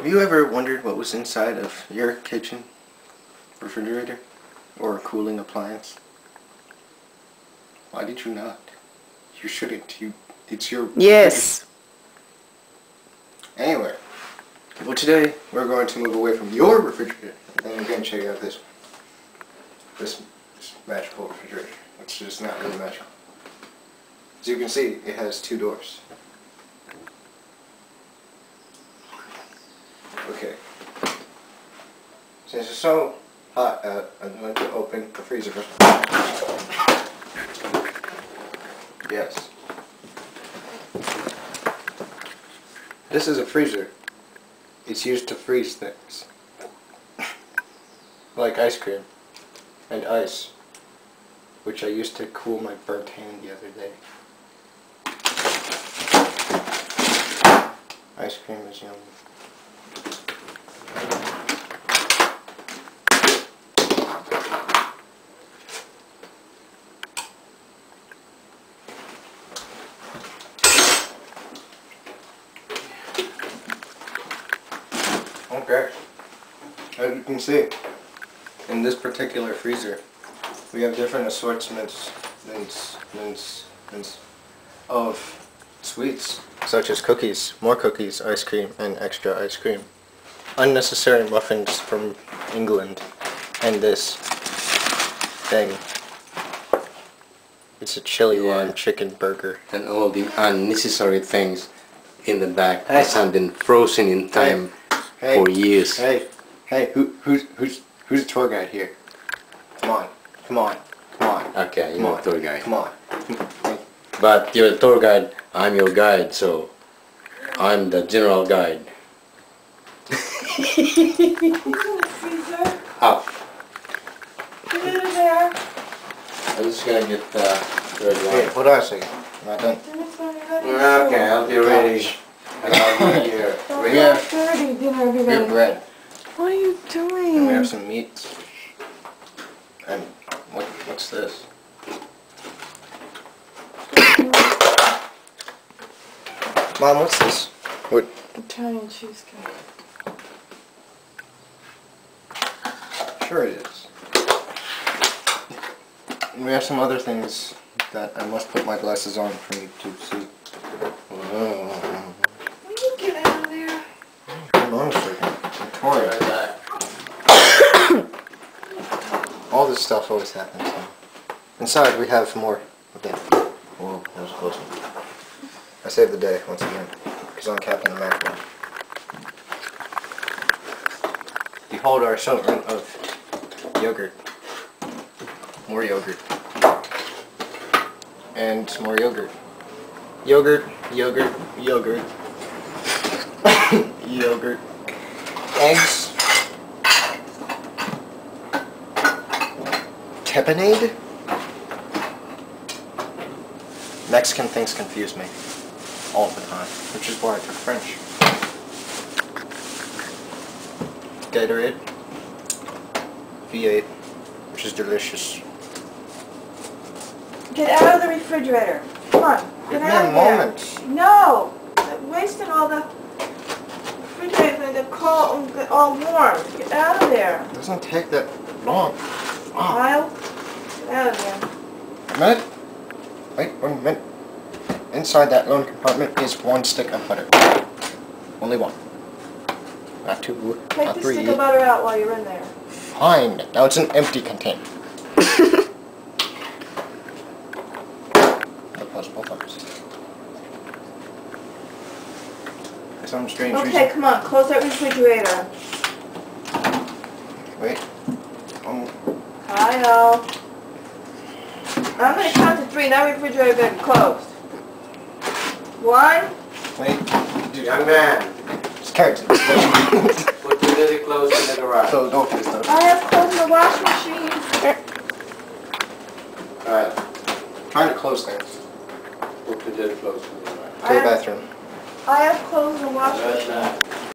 Have you ever wondered what was inside of your kitchen refrigerator or cooling appliance? Why did you not? You shouldn't. It's your Yes. Anyway, well today we're going to move away from your refrigerator and we're going to check out this magical refrigerator, which is not really magical. As you can see, it has two doors. Okay. Since it's so hot out, I'm going to open the freezer first. Yes. This is a freezer. It's used to freeze things. Like ice cream. And ice. Which I used to cool my burnt hand the other day. Ice cream is yummy. Okay, as you can see, in this particular freezer, we have different assortments of sweets, such as cookies, more cookies, ice cream, and extra ice cream. Unnecessary muffins from England, and this thing. It's a chili lime chicken burger. And all the unnecessary things in the back have been frozen in time. Hey, for years. Hey, who's the tour guide here? Come on. Okay, you're the tour guide. Come on. But you're the tour guide, I'm your guide, so I'm the general guide. Up. Put it in there. I'm just gonna get the third one. Wait, hold on a second. I'm not done. Okay, I'll be ready. And I'll be here. We have bread. What are you And we doing? have some meat. And what's this? Mom, what's this? What? Italian cheesecake. Sure it is. And we have some other things that I must put my glasses on for me to see. Will you get out of there? Hold on a second. Victoria. All this stuff always happens. Inside we have more. Okay. Whoa, that was a close one. I saved the day once again, because I'm Captain America. Behold our assortment of yogurt. More yogurt. And more yogurt. Yogurt. Yogurt. Eggs. Tapenade? Mexican things confuse me all the time, which is why I took French. Gatorade. V8, which is delicious. Get out of the refrigerator. Come on. Get out of there. Moment. No. I'm wasting all the refrigerator to get all warm. Get out of there. It doesn't take that long. Kyle, get out of there. A minute? Wait, 1 minute. Inside that lone compartment is one stick of butter. Only one. Not two, Take not the three. stick of butter out while you're in there. Fine. Now it's an empty container. Opposable thumbs. For some strange reason. Okay, come on. Close that refrigerator. Wait. Kyle. I'm going to count to 3. That refrigerator better be closed. 1. Wait. Dude, Young man, it's carrots. put the lid close in the garage. So don't fix stuff. I have clothes in the washing machine. Alright, Trying to close things. put the lid close in the garage. To the bathroom. I have clothes in the washing That's machine. that.